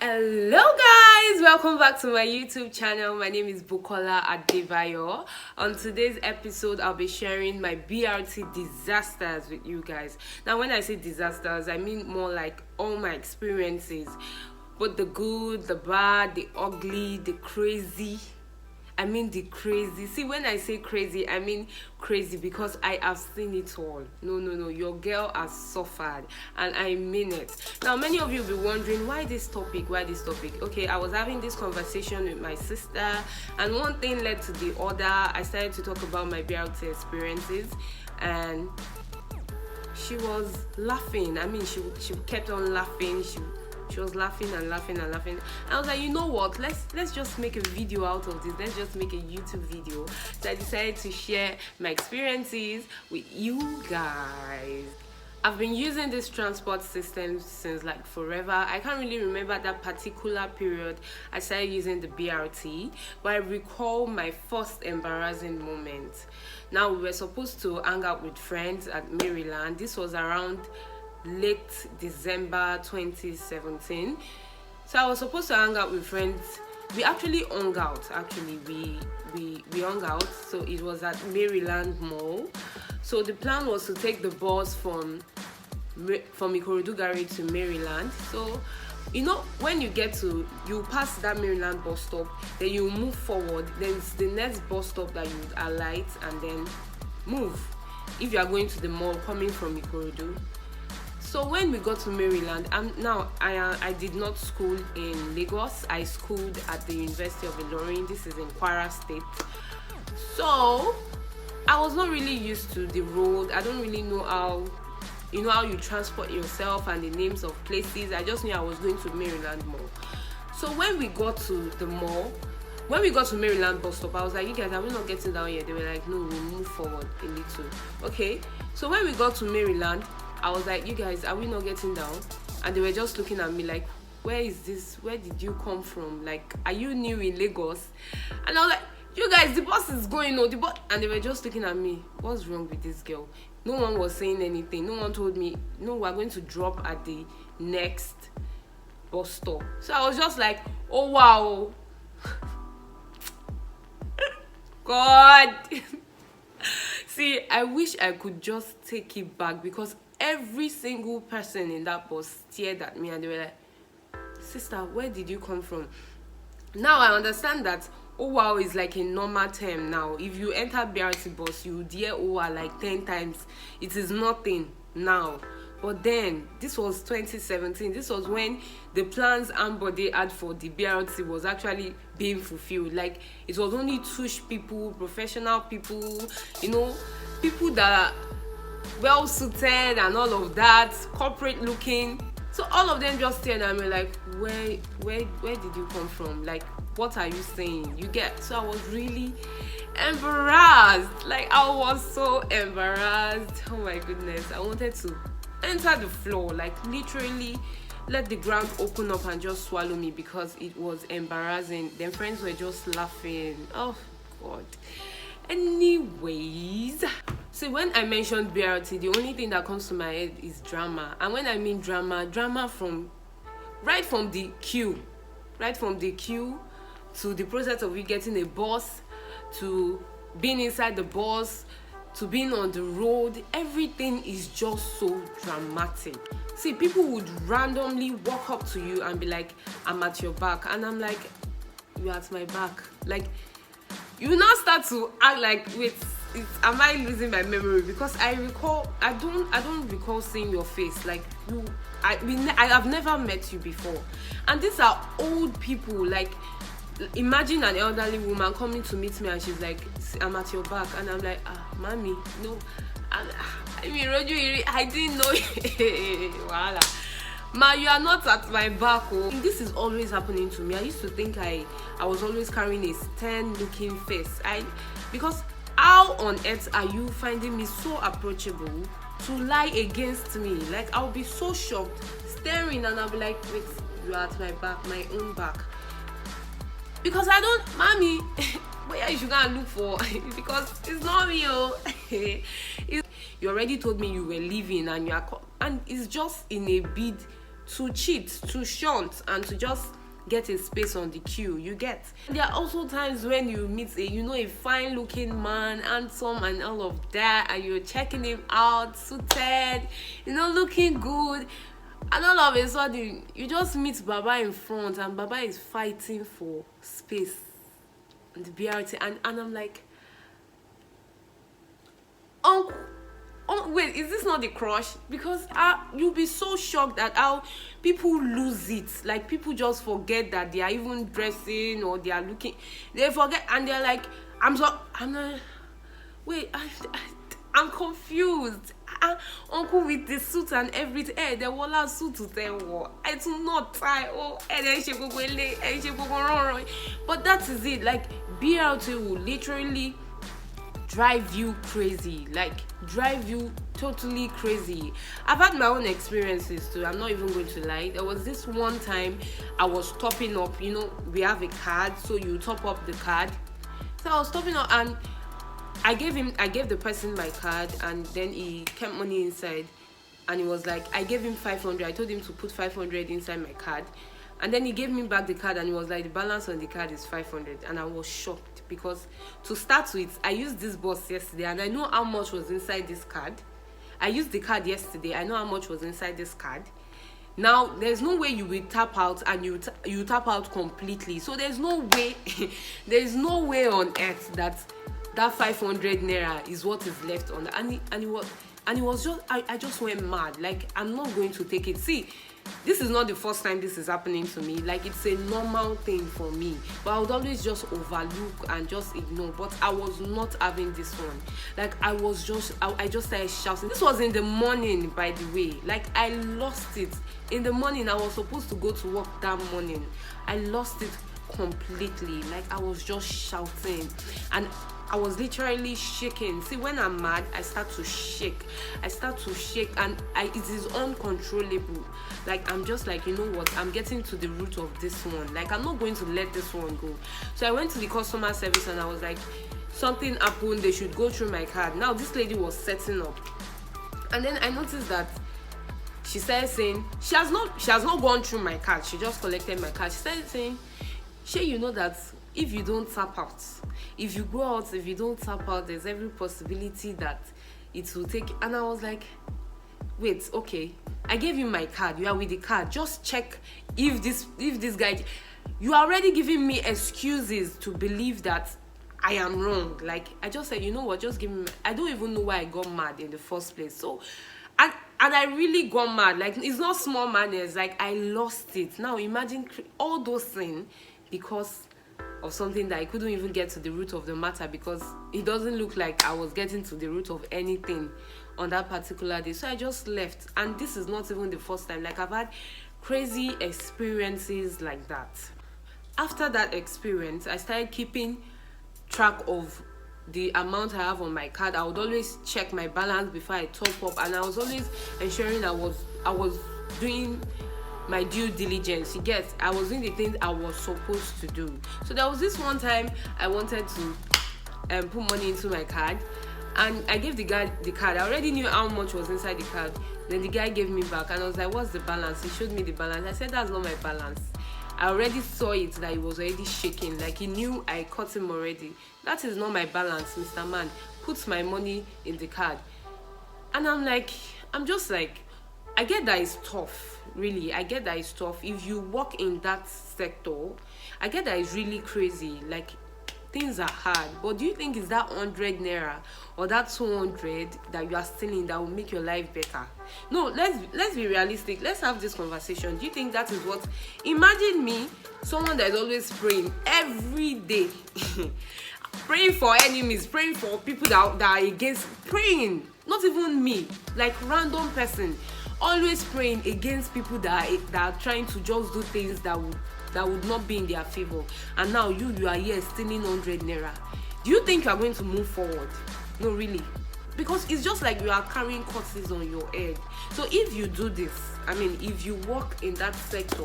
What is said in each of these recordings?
Hello guys, welcome back to my YouTube channel. My name is Bukola Adebayo. On today's episode, I'll be sharing my BRT disasters with you guys. Now when I say disasters, I mean more like all my experiences, both the good, the bad, the ugly, the crazy. I mean the crazy. See, when I say crazy, I mean crazy because I have seen it all. No. Your girl has suffered, and I mean it. Now, many of you will be wondering why this topic. Okay, I was having this conversation with my sister, and one thing led to the other. I started to talk about my BRT experiences, and she was laughing. I mean, she kept on laughing. She was laughing and laughing and laughing. I was like, you know what? Let's just make a video out of this. Let's just make a YouTube video. So I decided to share my experiences with you guys. I've been using this transport system since like forever. I can't really remember that particular period I started using the BRT, but I recall my first embarrassing moment. Now, we were supposed to hang out with friends at Maryland. This was around late December 2017. So I was supposed to hang out with friends. We actually hung out. We hung out. So it was at Maryland Mall. So the plan was to take the bus from Ikorodu Garage to Maryland. So you know, when you pass that Maryland bus stop, then you move forward. Then it's the next bus stop that you would alight and then move. If you are going to the mall coming from Ikorodu. So when we got to Maryland, I did not school in Lagos. I schooled at the University of Ilorin. This is in Kwara State. So I was not really used to the road. I don't really know how you transport yourself and the names of places. I just knew I was going to Maryland Mall. So when we got to the mall, when we got to Maryland bus stop, I was like, you guys, are we not getting down here? They were like, no, we'll move forward a little. Okay. So when we got to Maryland, I was like, you guys, are we not getting down? And they were just looking at me like, where is this? Where did you come from? Like, are you new in Lagos? And I was like, you guys, the bus is going on. And they were just looking at me. What's wrong with this girl? No one was saying anything. No one told me, no, we're going to drop at the next bus stop. So I was just like, oh, wow. God. See, I wish I could just take it back because every single person in that bus stared at me and they were like, sister, where did you come from? Now I understand that oh wow is like a normal term now. If you enter BRT bus, you would hear oh wow like 10 times. It is nothing now. But then, this was 2017. This was when the plans Ambode had for the BRT was actually being fulfilled. Like, it was only tush people, professional people, people that are well-suited and all of that, corporate looking. So all of them just stared at me like, where did you come from? Like, what are you saying? You get? So I was really embarrassed. Like, I was so embarrassed. Oh my goodness. I wanted to enter the floor, like literally let the ground open up and just swallow me because it was embarrassing. Then friends were just laughing. Oh God. Anyways, see, when I mentioned BRT, the only thing that comes to my head is drama. And when I mean drama from right from the queue to the process of you getting a bus, to being inside the bus, to being on the road, everything is just so dramatic. See, people would randomly walk up to you and be like, I'm at your back. And I'm like, you're at my back. Like, you now start to act like, wait, am I losing my memory? Because I don't recall seeing your face. Like, I have never met you before. And these are old people. Like, imagine an elderly woman coming to meet me and she's like, I'm at your back. And I'm like, mommy, no. I didn't know. Voila. Ma, you are not at my back. Oh. This is always happening to me. I used to think I was always carrying a stern looking face. Because how on earth are you finding me so approachable to lie against me? Like, I'll be so shocked, staring, and I'll be like, wait, you are at my back, my own back. Because I don't, mommy, where you should go and look for? Because it's not me, oh. You already told me you were leaving and and it's just in a bid to cheat, to shunt, and to just get a space on the queue. You get. There are also times when you meet a fine looking man, handsome and all of that, and you're checking him out, suited, looking good, and all of a sudden you just meet Baba in front, and Baba is fighting for space on the BRT, and I'm like, oh wait, is this not the crush? Because you'll be so shocked at how people lose it. Like, people just forget that they are even dressing, or they are looking, they forget, and they're like, I'm not, wait, I'm confused. Uncle with the suit and everything, the walla suit to tell what I do not tie, then she go wrong. But that is it. Like, BRT will literally drive you crazy, like drive you totally crazy. I've had my own experiences too, I'm not even going to lie. There was this one time I was topping up, we have a card, so you top up the card. So I was topping up, and I gave the person my card, and then he kept money inside, and he was like, I gave him 500. I told him to put 500 inside my card, and then he gave me back the card, and he was like, the balance on the card is 500. And I was shocked, because to start with, I used this bus yesterday, and I know how much was inside this card. I used the card yesterday, I know how much was inside this card. Now there's no way you will tap out, and you tap out completely. So there's no way on earth that 500 naira is what is left on the, and it was just, I just went mad. Like, I'm not going to take it. See, this is not the first time this is happening to me. Like, it's a normal thing for me, but I would always just overlook and just ignore. But I was not having this one. Like, I just started shouting. This was in the morning, by the way. Like, I lost it in the morning. I was supposed to go to work that morning. I lost it completely. Like, I was just shouting, and I was literally shaking. See, when I'm mad, I start to shake, and it is uncontrollable. Like, I'm just like, you know what, I'm getting to the root of this one. Like, I'm not going to let this one go. So I went to the customer service, and I was like, something happened, they should go through my card. Now this lady was setting up, and then I noticed that she started saying, she has not gone through my card, she just collected my card. She started saying, Shay, you know that if you don't tap out, if you go out, if you don't tap out, there's every possibility that it will take. And I was like, wait, okay, I gave you my card, you are with the card, just check if this guy, you are already giving me excuses to believe that I am wrong. Like, I just said, you know what, just give me, I don't even know why I got mad in the first place. So, and I really got mad. Like, it's not small manners, like, I lost it. Now imagine all those things because of something that I couldn't even get to the root of the matter, because it doesn't look like I was getting to the root of anything on that particular day. So I just left, and this is not even the first time. Like, I've had crazy experiences like that. After that experience, I started keeping track of the amount I have on my card. I would always check my balance before I top up, and I was always ensuring I was doing my due diligence. You get, I was doing the things I was supposed to do. So there was this one time I wanted to put money into my card, and I gave the guy the card. I already knew how much was inside the card. Then the guy gave me back, and I was like, what's the balance? He showed me the balance. I said, that's not my balance. I already saw it, that he was already shaking, like he knew I caught him already. That is not my balance, Mr. Man. Put my money in the card. And I'm just like, I get that it's tough, really. I get that it's tough. If you work in that sector, I get that it's really crazy. Like, things are hard. But do you think it's that 100 naira or that 200 that you are stealing that will make your life better? No, let's be realistic. Let's have this conversation. Do you think that is what? Imagine me, someone that is always praying every day, praying for enemies, praying for people that are against, praying. Not even me, like random person, always praying against people that are trying to just do things that would not be in their favor. And now you are here stealing 100 naira. Do you think you are going to move forward? No, really. Because it's just like you are carrying curses on your head. So if you do this, if you work in that sector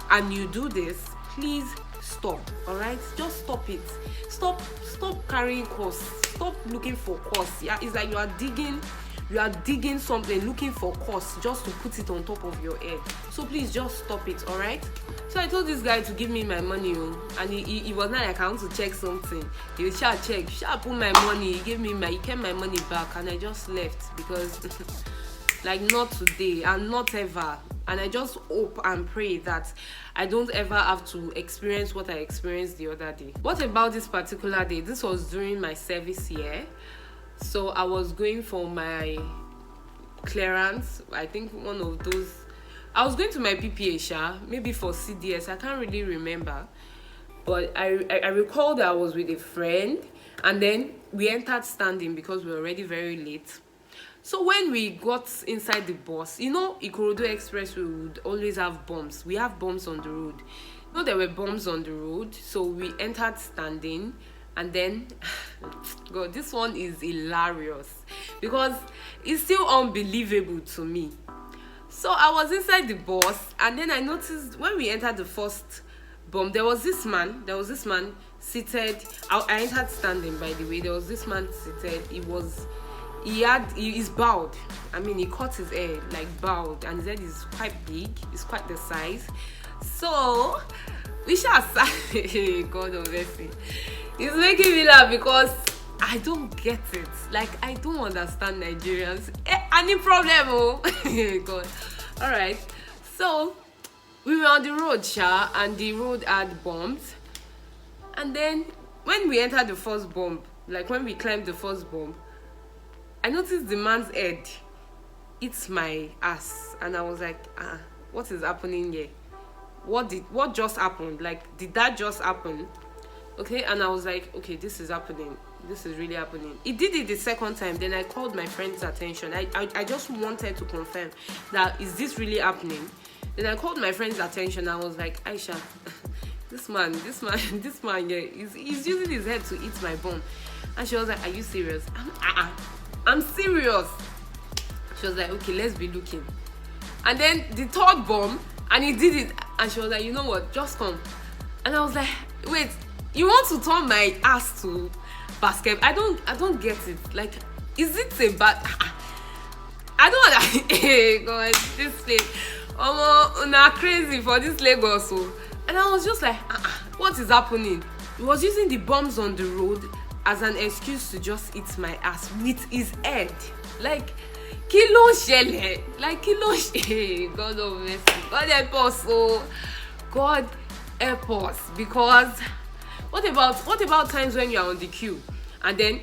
and you do this, please stop. All right, just stop it. Stop carrying costs. Stop looking for costs. Yeah, it's like you are digging you are digging something, looking for costs just to put it on top of your head. So please just stop it, all right? So I told this guy to give me my money, and he was not like, I want to check something. He shall check, shall put my money. He kept my money back, and I just left because like, not today and not ever. And I just hope and pray that I don't ever have to experience what I experienced the other day. What about this particular day? This was during my service year. So I was going for my clearance. I think one of those. I was going to my PPA, maybe for CDS. I can't really remember. But I recall that I was with a friend. And then we entered standing because we were already very late. So when we got inside the bus, you know, Ikorodu Express, we would always have bumps. We have bumps on the road. You know, there were bumps on the road. So we entered standing. And then, God, this one is hilarious. Because it's still unbelievable to me. So I was inside the bus. And then I noticed when we entered the first bump, there was this man seated. I entered standing, by the way. There was this man seated. He's bowed. I mean, he cut his hair, like bowed, and his head is quite big. It's quite the size. So we shall say, God of mercy, it's making me laugh because I don't get it. Like, I don't understand Nigerians. Any problem? Oh God. All right. So we were on the road, and the road had bumps. And then when we entered the first bump, like when we climbed the first bump, I noticed the man's head hits my ass, and I was like, what is happening here? What just happened? Like, did that just happen? Okay, and I was like, okay, this is happening. This is really happening. He did it the second time. Then I called my friend's attention. I just wanted to confirm that, is this really happening? Then I called my friend's attention. I was like, Aisha, this man, yeah, he's using his head to eat my bum. And she was like, are you serious? I'm serious. She was like, okay, let's be looking. And then the third bomb, and he did it, and she was like, you know what, just come. And I was like, wait, you want to turn my ass to basket? I don't get it. Like, is it a bad? I don't want to. Hey God, this place, not crazy for this Lagos. And I was just like, what is happening? He was using the bombs on the road as an excuse to just eat my ass with his head. Like, kilo shele. Like, kilo shele. God of mercy. God help us. So, God help us. Because what about times when you are on the queue and then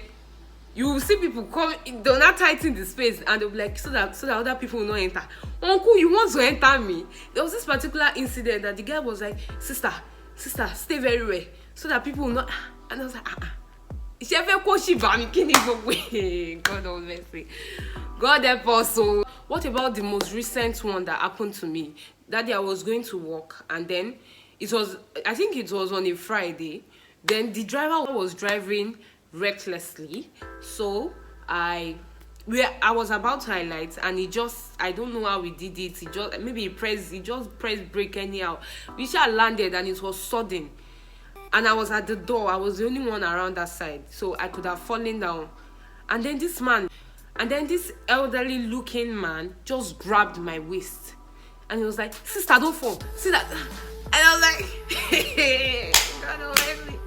you will see people come, they'll not tighten the space, and they'll be like, so that other people will not enter. Uncle, you want to enter me? There was this particular incident that the guy was like, sister, stay very well, so that people will not. And I was like, God of mercy. God help us. So what about the most recent one that happened to me? That day I was going to work, and then I think it was on a Friday. Then the driver was driving recklessly. So I was about to highlight, and I don't know how he did it. He just pressed brake anyhow. We shall landed, and it was sudden. And I was at the door. I was the only one around that side, so I could have fallen down. And then this elderly looking man just grabbed my waist, and he was like, sister, don't fall, see that? And I was like, God almighty,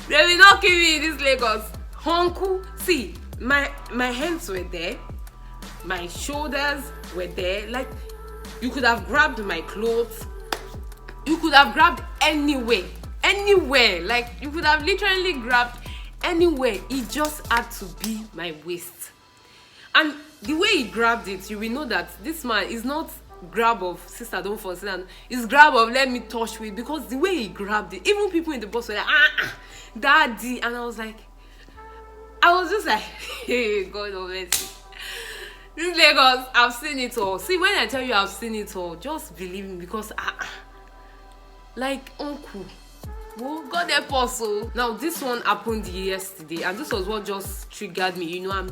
they will not kill me in this Lagos. Uncle, see, my hands were there, my shoulders were there. Like, you could have grabbed my clothes, you could have grabbed anywhere. Like, you could have literally grabbed anywhere. It just had to be my waist. And the way he grabbed it, you will know that this man is not grab of sister don't fall, sister, it's grab of let me touch with, because the way he grabbed it, even people in the bus were like, daddy. And I was just like, hey, God of mercy. This Lagos, I've seen it all. See, when I tell you I've seen it all, just believe me, because like, uncle, well, God help us. Now this one happened yesterday, and this was what just triggered me. You know,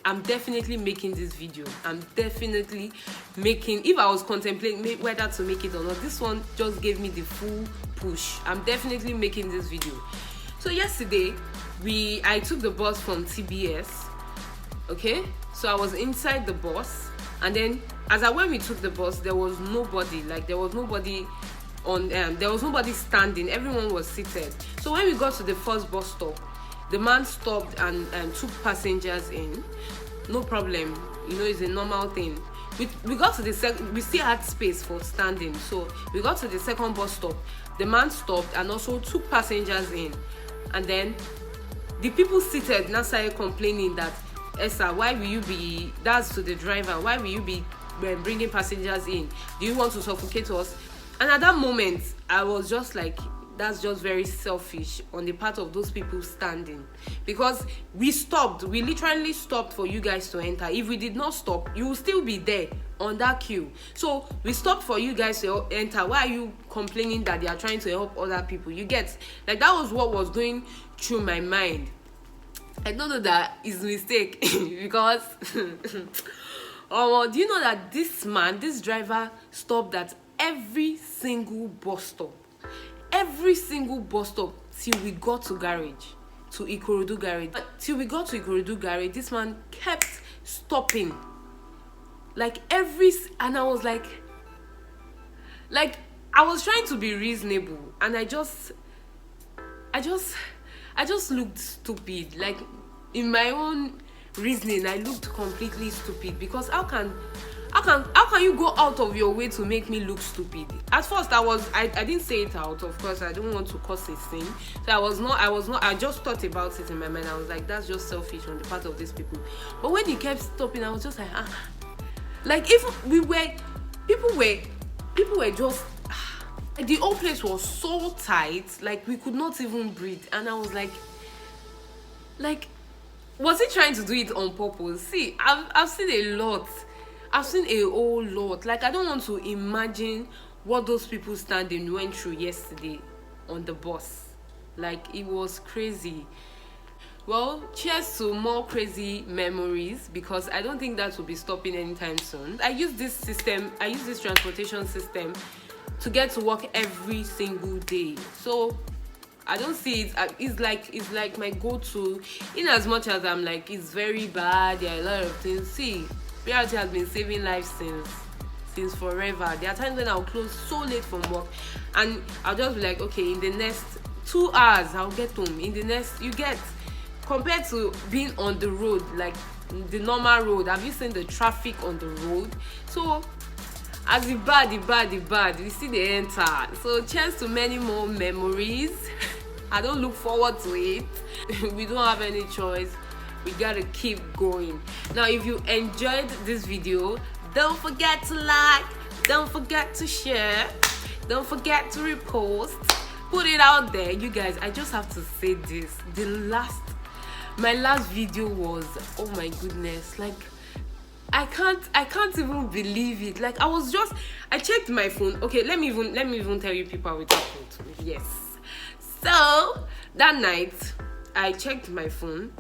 I'm definitely making this video. I'm definitely making, if I was contemplating whether to make it or not, this one just gave me the full push. I'm definitely making this video. So yesterday I took the bus from TBS Okay, so I was inside the bus, and then when we took the bus, there was nobody. Like there was nobody on. There was nobody standing. Everyone was seated. So when we got to the first bus stop, the man stopped and took passengers in. No problem. You know, it's a normal thing. We got to the we still had space for standing. So we got to the second bus stop. The man stopped and also took passengers in. And then the people seated now started complaining that, Esther, why will you be, that's to the driver, why will you be bringing passengers in? Do you want to suffocate us? And at that moment, I was just like, that's just very selfish on the part of those people standing, because we literally stopped for you guys to enter. If we did not stop, you will still be there on that queue. So we stopped for you guys to enter. Why are you complaining that they are trying to help other people? You get, like, that was what was going through my mind. I don't know that is a mistake because do you know that this driver stopped at every single bus stop till we got to Ikorodu garage. Till we got to Ikorodu garage, this man kept stopping. Like and I was like I was trying to be reasonable, and I just looked stupid. Like, in my own reasoning, I looked completely stupid, because how can you go out of your way to make me look stupid? At first I didn't say it out, of course. I don't want to cause a scene. So I just thought about it in my mind. I was like, that's just selfish on the part of these people. But when he kept stopping, I was just like, like, if people were just, the whole place was so tight, like we could not even breathe. And I was like, was he trying to do it on purpose? See, I've seen a lot. I've seen a whole lot. Like, I don't want to imagine what those people standing went through yesterday on the bus. Like, it was crazy. Well, cheers to more crazy memories, because I don't think that will be stopping anytime soon. I use this transportation system to get to work every single day. So I don't see it. It's like my go-to. In as much as I'm like, it's very bad, there are a lot of things. See, BRT has been saving lives since forever. There are times when I'll close so late from work, and I'll just be like, okay, in the next 2 hours I'll get home. In the next, you get, compared to being on the road, like the normal road. Have you seen the traffic on the road? So as the bad, we see the enter. So cheers to many more memories. I don't look forward to it. We don't have any choice. We gotta keep going. Now, if you enjoyed this video, don't forget to like, don't forget to share, don't forget to repost, put it out there. You guys, I just have to say this. My last video was, oh my goodness, like, I can't even believe it. Like, I checked my phone. Okay, let me even tell you people what happened. Yes. So that night I checked my phone.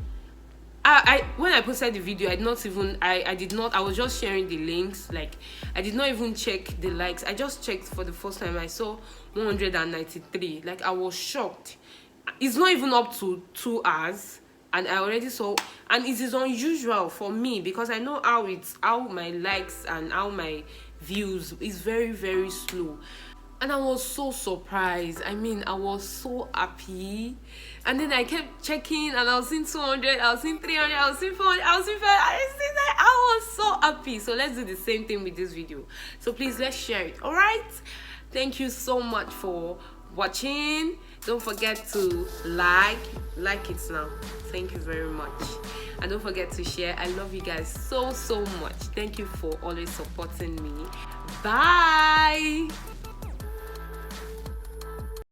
When I posted the video, I was just sharing the links. Like, I did not even check the likes. I just checked for the first time. I saw 193. Like, I was shocked. It's not even up to 2 hours, and I already saw, and it is unusual for me, because I know how my likes and how my views is very, very slow. And I was so surprised. I mean, I was so happy. And then I kept checking, and I was seeing 200, I was seeing 300, I was seeing 400, I was seeing 500. I was so happy. So let's do the same thing with this video. So please, let's share it. All right? Thank you so much for watching. Don't forget to like it now. Thank you very much. And don't forget to share. I love you guys so much. Thank you for always supporting me. Bye.